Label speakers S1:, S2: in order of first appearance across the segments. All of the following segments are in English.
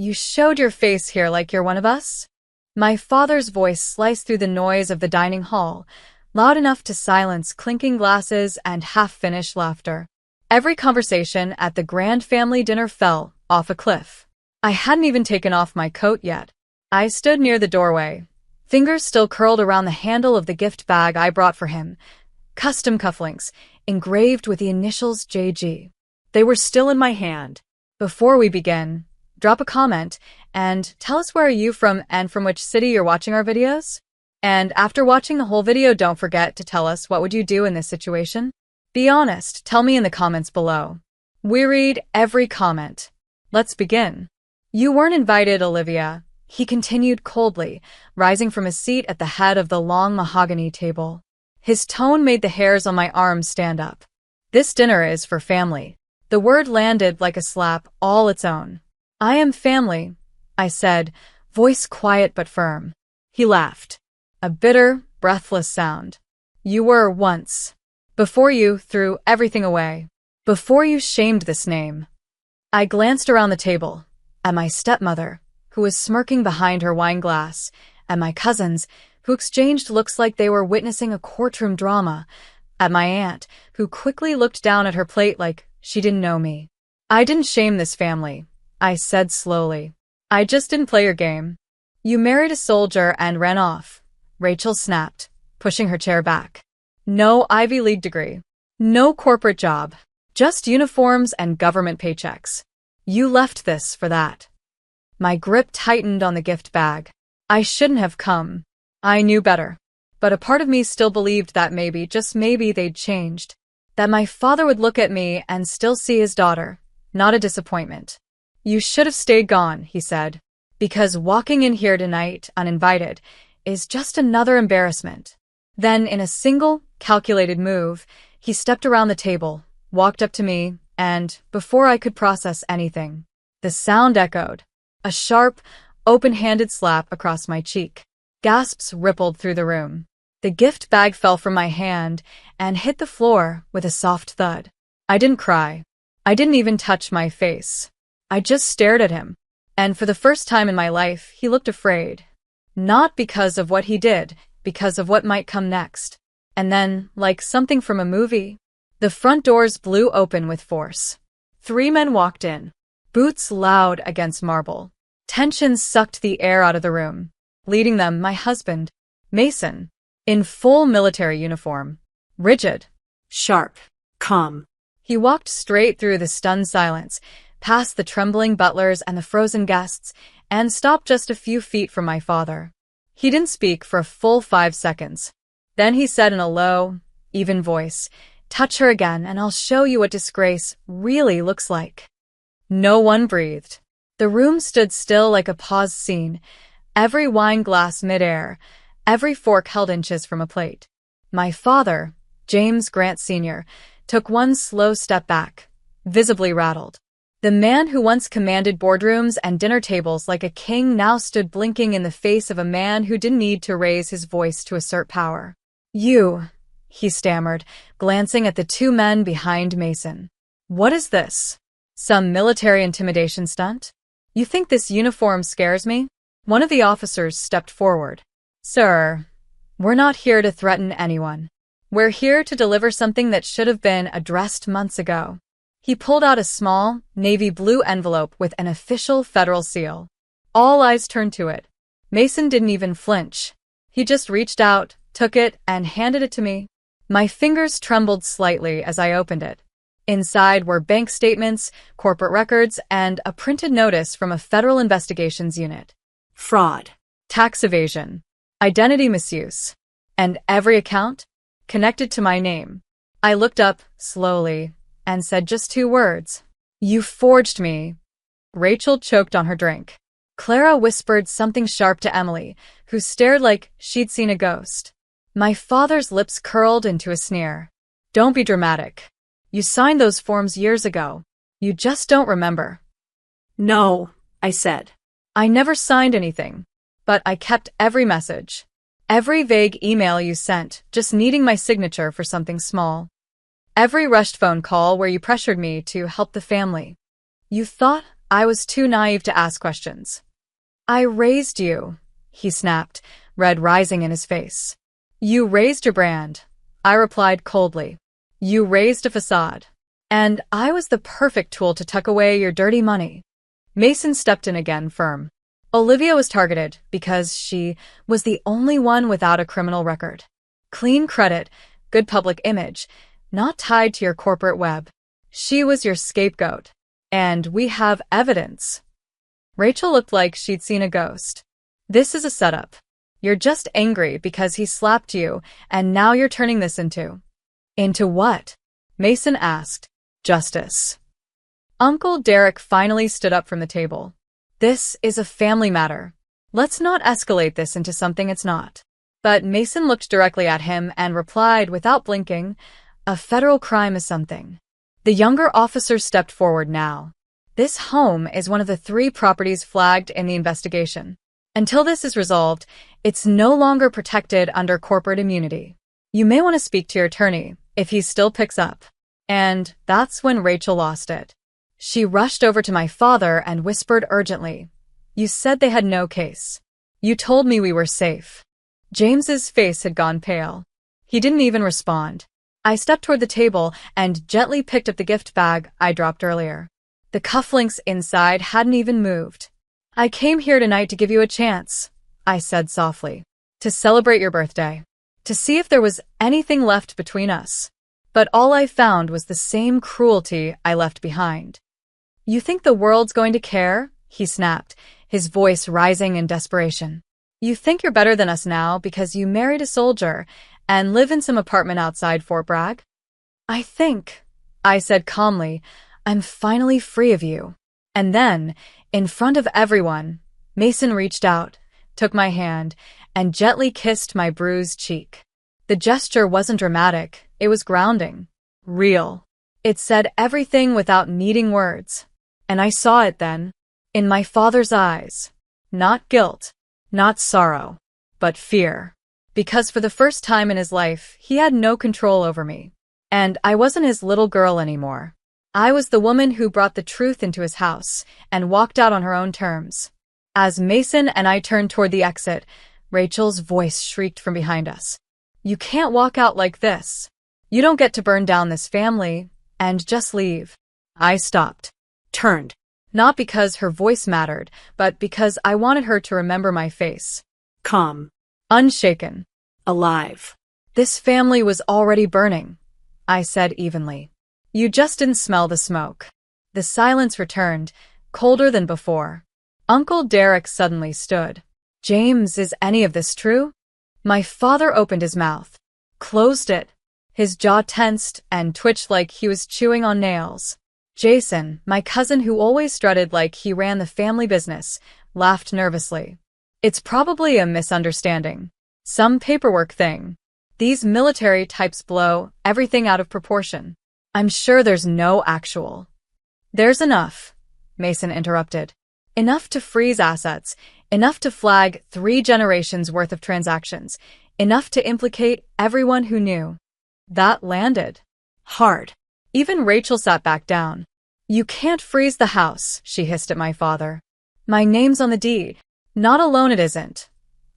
S1: You showed your face here like you're one of us? My father's voice sliced through the noise of the dining hall, loud enough to silence clinking glasses and half-finished laughter. Every conversation at the grand family dinner fell off a cliff. I hadn't even taken off my coat yet. I stood near the doorway, fingers still curled around the handle of the gift bag I brought for him. Custom cufflinks, engraved with the initials JG. They were still in my hand. Before we begin, drop a comment and tell us where are you from and from which city you're watching our videos? And after watching the whole video, don't forget to tell us what would you do in this situation? Be honest, tell me in the comments below. We read every comment. Let's begin. You weren't invited, Olivia, he continued coldly, rising from his seat at the head of the long mahogany table. His tone made the hairs on my arms stand up. This dinner is for family. The word landed like a slap all its own. I am family, I said, voice quiet but firm. He laughed. A bitter, breathless sound. You were once. Before you threw everything away. Before you shamed this name. I glanced around the table, at my stepmother, who was smirking behind her wine glass, at my cousins, who exchanged looks like they were witnessing a courtroom drama, at my aunt, who quickly looked down at her plate like she didn't know me. I didn't shame this family, I said slowly. I just didn't play your game. You married a soldier and ran off, Rachel snapped, pushing her chair back. No Ivy League degree. No corporate job. Just uniforms and government paychecks. You left this for that. My grip tightened on the gift bag. I shouldn't have come. I knew better. But a part of me still believed that maybe, just maybe, they'd changed. That my father would look at me and still see his daughter, not a disappointment. You should have stayed gone, he said. Because walking in here tonight, uninvited, is just another embarrassment. Then, in a single, calculated move, he stepped around the table, walked up to me, and, before I could process anything, the sound echoed. A sharp, open-handed slap across my cheek. Gasps rippled through the room. The gift bag fell from my hand and hit the floor with a soft thud. I didn't cry. I didn't even touch my face. I just stared at him. And for the first time in my life, he looked afraid. Not because of what he did, because of what might come next. And then, like something from a movie, the front doors blew open with force. 3 men walked in, boots loud against marble. Tension sucked the air out of the room. Leading them, my husband, Mason, in full military uniform. Rigid. Sharp. Calm. He walked straight through the stunned silence, past the trembling butlers and the frozen guests, and stopped just a few feet from my father. He didn't speak for a full 5 seconds. Then he said in a low, even voice, "Touch her again and I'll show you what disgrace really looks like." No one breathed. The room stood still like a paused scene, every wine glass midair, every fork held inches from a plate. My father, James Grant Sr., took one slow step back, visibly rattled. The man who once commanded boardrooms and dinner tables like a king now stood blinking in the face of a man who didn't need to raise his voice to assert power. "You," he stammered, glancing at the 2 men behind Mason. "What is this? Some military intimidation stunt? You think this uniform scares me?" One of the officers stepped forward. "Sir, we're not here to threaten anyone. We're here to deliver something that should have been addressed months ago." He pulled out a small, navy blue envelope with an official federal seal. All eyes turned to it. Mason didn't even flinch. He just reached out, took it, and handed it to me. My fingers trembled slightly as I opened it. Inside were bank statements, corporate records, and a printed notice from a federal investigations unit. Fraud, tax evasion, identity misuse, and every account connected to my name. I looked up, slowly, and said just 2 words. "You forged me." Rachel choked on her drink. Clara whispered something sharp to Emily, who stared like she'd seen a ghost. My father's lips curled into a sneer. "Don't be dramatic. You signed those forms years ago. You just don't remember." "No," I said. "I never signed anything, but I kept every message. Every vague email you sent, just needing my signature for something small. Every rushed phone call where you pressured me to help the family. You thought I was too naive to ask questions. I raised you, he snapped, red rising in his face. You raised your brand, I replied coldly. You raised a facade. And I was the perfect tool to tuck away your dirty money. Mason stepped in again, firm. Olivia was targeted because she was the only one without a criminal record. Clean credit, good public image, not tied to your corporate web. She was your scapegoat. And we have evidence. Rachel looked like she'd seen a ghost. This is a setup. You're just angry because he slapped you, and now you're turning this into what? Mason asked. Justice. Uncle Derek finally stood up from the table. This is a family matter. Let's not escalate this into something it's not. But Mason looked directly at him and replied without blinking, a federal crime is something. The younger officer stepped forward now. This home is one of the 3 properties flagged in the investigation. Until this is resolved, it's no longer protected under corporate immunity. You may want to speak to your attorney if he still picks up. And that's when Rachel lost it. She rushed over to my father and whispered urgently, You said they had no case. You told me we were safe. James's face had gone pale. He didn't even respond. I stepped toward the table and gently picked up the gift bag I dropped earlier. The cufflinks inside hadn't even moved. I came here tonight to give you a chance, I said softly, to celebrate your birthday, to see if there was anything left between us. But all I found was the same cruelty I left behind. You think the world's going to care? He snapped, his voice rising in desperation. You think you're better than us now because you married a soldier and live in some apartment outside Fort Bragg? I said calmly, I'm finally free of you. And then, in front of everyone, Mason reached out, took my hand, and gently kissed my bruised cheek. The gesture wasn't dramatic, it was grounding, real. It said everything without needing words. And I saw it then, in my father's eyes. Not guilt, not sorrow, but fear. Because for the first time in his life, he had no control over me. And I wasn't his little girl anymore. I was the woman who brought the truth into his house and walked out on her own terms. As Mason and I turned toward the exit, Rachel's voice shrieked from behind us. You can't walk out like this. You don't get to burn down this family and just leave. I stopped. Turned. Not because her voice mattered, but because I wanted her to remember my face. Calm. Unshaken. Alive. This family was already burning, I said evenly. You just didn't smell the smoke. The silence returned, colder than before. Uncle Derek suddenly stood. James, is any of this true? My father opened his mouth, closed it. His jaw tensed and twitched like he was chewing on nails. Jason, my cousin who always strutted like he ran the family business, laughed nervously. It's probably a misunderstanding. Some paperwork thing. These military types blow everything out of proportion. I'm sure there's no actual. There's enough, Mason interrupted. Enough to freeze assets, enough to flag 3 generations worth of transactions, enough to implicate everyone who knew. That landed. Hard. Even Rachel sat back down. You can't freeze the house, she hissed at my father. My name's on the deed. Not alone it isn't,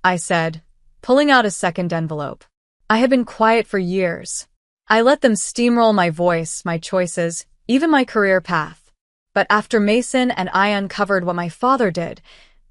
S1: I said, pulling out a second envelope. I had been quiet for years. I let them steamroll my voice, my choices, even my career path. But after Mason and I uncovered what my father did,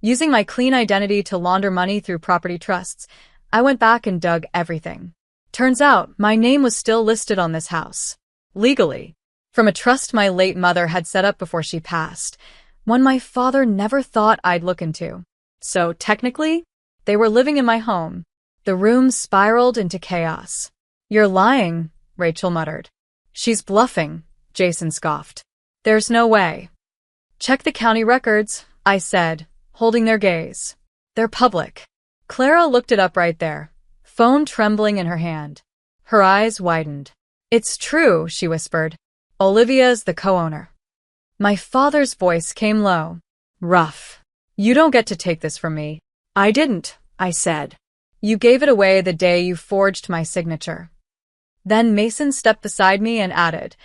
S1: using my clean identity to launder money through property trusts, I went back and dug everything. Turns out, my name was still listed on this house. Legally. From a trust my late mother had set up before she passed, one my father never thought I'd look into. So, technically, they were living in my home. The room spiraled into chaos. You're lying, Rachel muttered. She's bluffing, Jason scoffed. There's no way. Check the county records, I said, holding their gaze. They're public. Clara looked it up right there, phone trembling in her hand. Her eyes widened. It's true, she whispered. Olivia's the co-owner. My father's voice came low. Rough. You don't get to take this from me. I didn't, I said. You gave it away the day you forged my signature. Then Mason stepped beside me and added,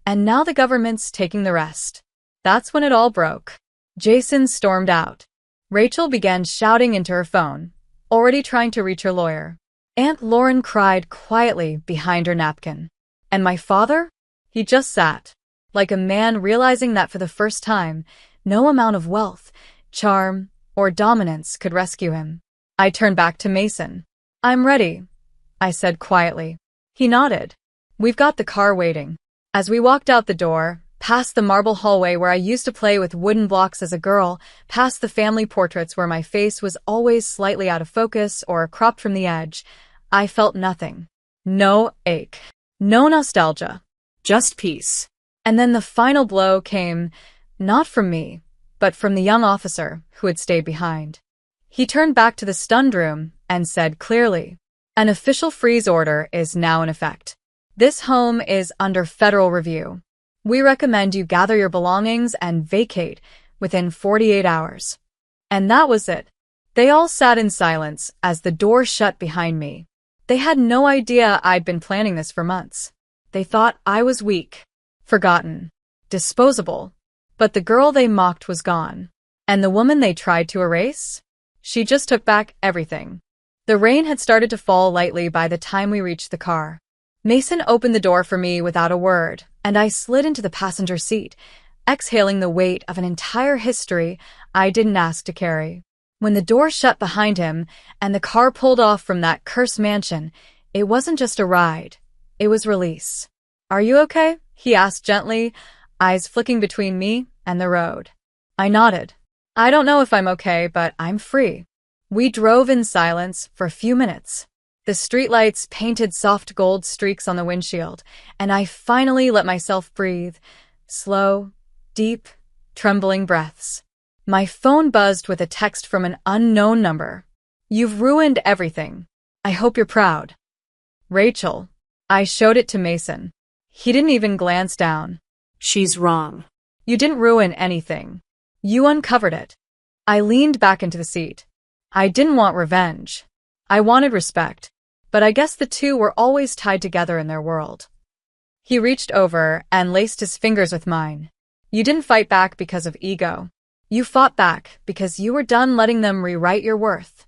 S1: and now the government's taking the rest. That's when it all broke. Jason stormed out. Rachel began shouting into her phone, already trying to reach her lawyer. Aunt Lauren cried quietly behind her napkin. And my father? He just sat, like a man realizing that for the first time, no amount of wealth, charm, or dominance could rescue him. I turned back to Mason. I'm ready, I said quietly. He nodded. We've got the car waiting. As we walked out the door, past the marble hallway where I used to play with wooden blocks as a girl, past the family portraits where my face was always slightly out of focus or cropped from the edge, I felt nothing. No ache. No nostalgia. Just peace. And then the final blow came, not from me, but from the young officer who had stayed behind. He turned back to the stunned room and said clearly, "An official freeze order is now in effect. This home is under federal review. We recommend you gather your belongings and vacate within 48 hours. And that was it. They all sat in silence as the door shut behind me. They had no idea I'd been planning this for months. They thought I was weak, forgotten, disposable. But the girl they mocked was gone. And the woman they tried to erase? She just took back everything. The rain had started to fall lightly by the time we reached the car. Mason opened the door for me without a word, and I slid into the passenger seat, exhaling the weight of an entire history I didn't ask to carry. When the door shut behind him and the car pulled off from that cursed mansion, it wasn't just a ride. It was release. "Are you okay?" he asked gently, eyes flicking between me and the road. I nodded. "I don't know if I'm okay, but I'm free." We drove in silence for a few minutes. The streetlights painted soft gold streaks on the windshield, and I finally let myself breathe. Slow, deep, trembling breaths. My phone buzzed with a text from an unknown number. "You've ruined everything. I hope you're proud." "Rachel." I showed it to Mason. He didn't even glance down.
S2: "She's wrong."
S1: "You didn't ruin anything. You uncovered it." I leaned back into the seat. I didn't want revenge. I wanted respect. But I guess the two were always tied together in their world. He reached over and laced his fingers with mine. "You didn't fight back because of ego. You fought back because you were done letting them rewrite your worth."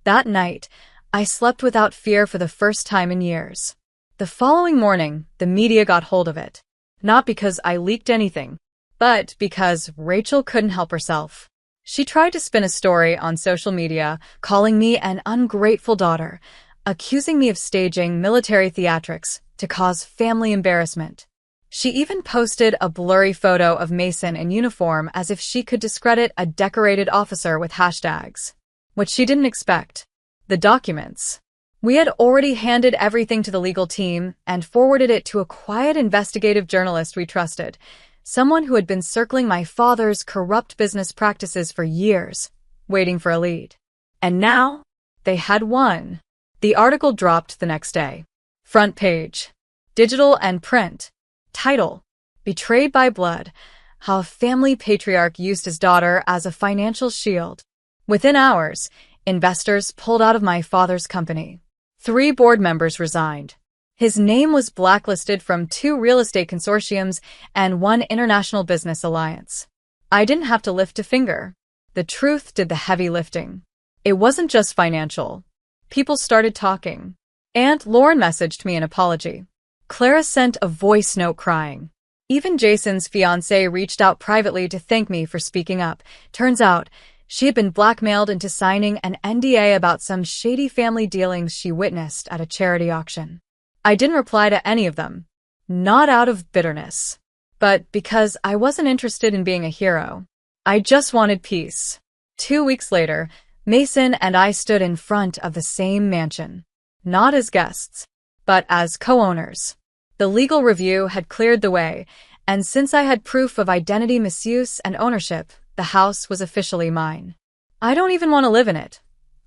S1: That night, I slept without fear for the first time in years. The following morning, the media got hold of it. Not because I leaked anything, but because Rachel couldn't help herself. She tried to spin a story on social media, calling me an ungrateful daughter, accusing me of staging military theatrics to cause family embarrassment. She even posted a blurry photo of Mason in uniform as if she could discredit a decorated officer with hashtags. What she didn't expect: the documents. We had already handed everything to the legal team and forwarded it to a quiet investigative journalist we trusted, someone who had been circling my father's corrupt business practices for years, waiting for a lead. And now, they had won. The article dropped the next day. Front page. Digital and print. Title: Betrayed by Blood. How a family patriarch used his daughter as a financial shield. Within hours, investors pulled out of my father's company. 3 board members resigned. His name was blacklisted from 2 real estate consortiums and 1 international business alliance. I didn't have to lift a finger. The truth did the heavy lifting. It wasn't just financial. People started talking. Aunt Lauren messaged me an apology. Clara sent a voice note crying. Even Jason's fiancée reached out privately to thank me for speaking up. Turns out, she had been blackmailed into signing an NDA about some shady family dealings she witnessed at a charity auction. I didn't reply to any of them. Not out of bitterness, but because I wasn't interested in being a hero. I just wanted peace. 2 weeks later, Mason and I stood in front of the same mansion. Not as guests, but as co-owners. The legal review had cleared the way, and since I had proof of identity misuse and ownership, the house was officially mine. "I don't even want to live in it,"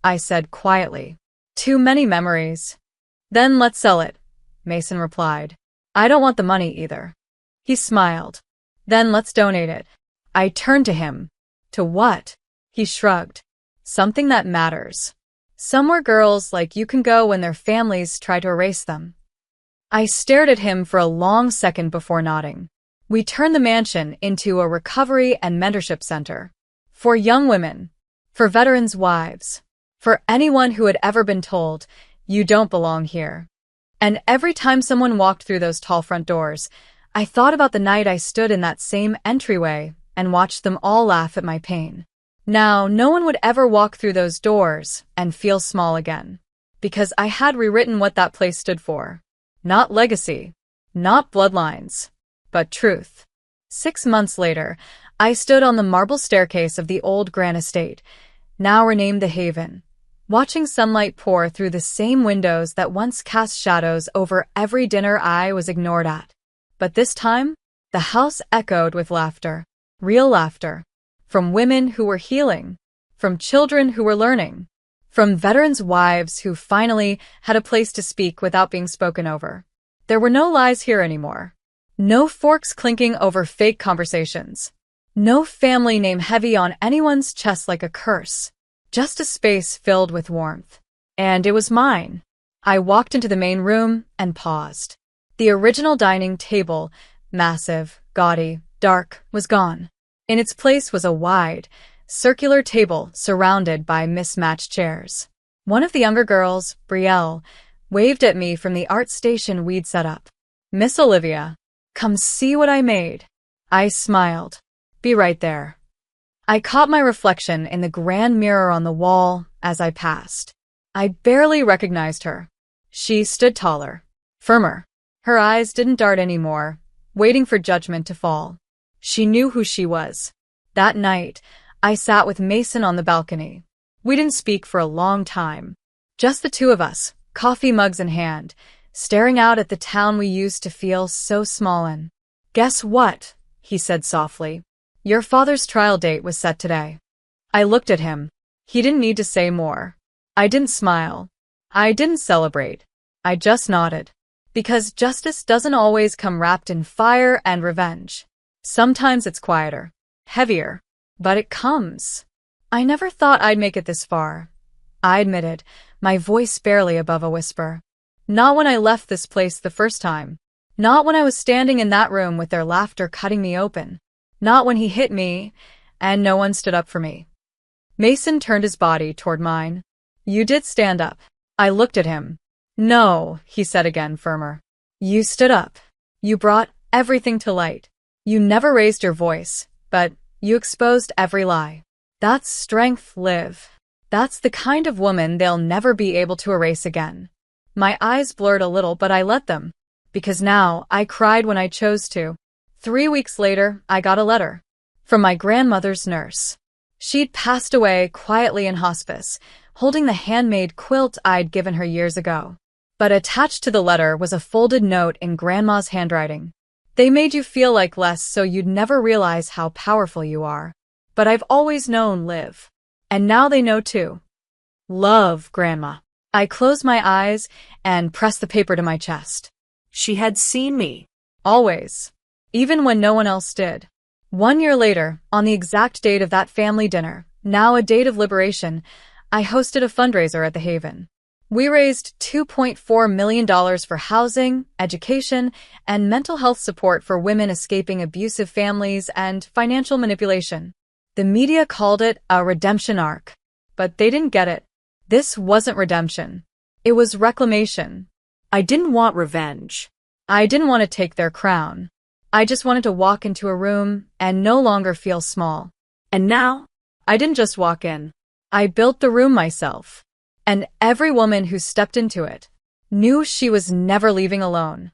S1: I said quietly. "Too many memories." "Then let's sell it," Mason replied. "I don't want the money either." He smiled. "Then let's donate it." I turned to him. "To what?" He shrugged. "Something that matters. Somewhere girls like you can go when their families try to erase them." I stared at him for a long second before nodding. We turned the mansion into a recovery and mentorship center. For young women. For veterans' wives. For anyone who had ever been told, you don't belong here. And every time someone walked through those tall front doors, I thought about the night I stood in that same entryway and watched them all laugh at my pain. Now, no one would ever walk through those doors and feel small again. Because I had rewritten what that place stood for. Not legacy. Not bloodlines. But truth. 6 months later, I stood on the marble staircase of the old Gran Estate, now renamed the Haven, watching sunlight pour through the same windows that once cast shadows over every dinner I was ignored at. But this time, the house echoed with laughter. Real laughter. From women who were healing. From children who were learning. From veterans' wives who finally had a place to speak without being spoken over. There were no lies here anymore. No forks clinking over fake conversations. No family name heavy on anyone's chest like a curse. Just a space filled with warmth. And it was mine. I walked into the main room and paused. The original dining table, massive, gaudy, dark, was gone. In its place was a wide, circular table surrounded by mismatched chairs. One of the younger girls, Brielle, waved at me from the art station we'd set up. Miss Olivia, come see what I made. I smiled. Be right there. I caught my reflection in the grand mirror on the wall as I passed. I barely recognized her. She stood taller, firmer. Her eyes didn't dart anymore, waiting for judgment to fall. She knew who she was. That night, I sat with Mason on the balcony. We didn't speak for a long time. Just the two of us, coffee mugs in hand, staring out at the town we used to feel so small in. Guess what? He said softly. Your father's trial date was set today. I looked at him. He didn't need to say more. I didn't smile. I didn't celebrate. I just nodded. Because justice doesn't always come wrapped in fire and revenge. Sometimes it's quieter, heavier, but it comes. I never thought I'd make it this far. I admitted, my voice barely above a whisper. Not when I left this place the first time. Not when I was standing in that room with their laughter cutting me open. Not when he hit me, and no one stood up for me. Mason turned his body toward mine. You did stand up. I looked at him. No, he said again, firmer. You stood up. You brought everything to light. You never raised your voice, but you exposed every lie. That's strength, Liv. That's the kind of woman they'll never be able to erase again. My eyes blurred a little, but I let them. Because now I cried when I chose to. 3 weeks later, I got a letter. From my grandmother's nurse. She'd passed away quietly in hospice, holding the handmade quilt I'd given her years ago. But attached to the letter was a folded note in Grandma's handwriting. They made you feel like less so you'd never realize how powerful you are. But I've always known, Liv. And now they know too. Love, Grandma. I closed my eyes and pressed the paper to my chest. She had seen me. Always. Even when no one else did. 1 year later, on the exact date of that family dinner, now a date of liberation, I hosted a fundraiser at the Haven. We raised $2.4 million for housing, education, and mental health support for women escaping abusive families and financial manipulation. The media called it a redemption arc. But they didn't get it. This wasn't redemption. It was reclamation. I didn't want revenge. I didn't want to take their crown. I just wanted to walk into a room and no longer feel small. And now, I didn't just walk in. I built the room myself. And every woman who stepped into it knew she was never leaving alone.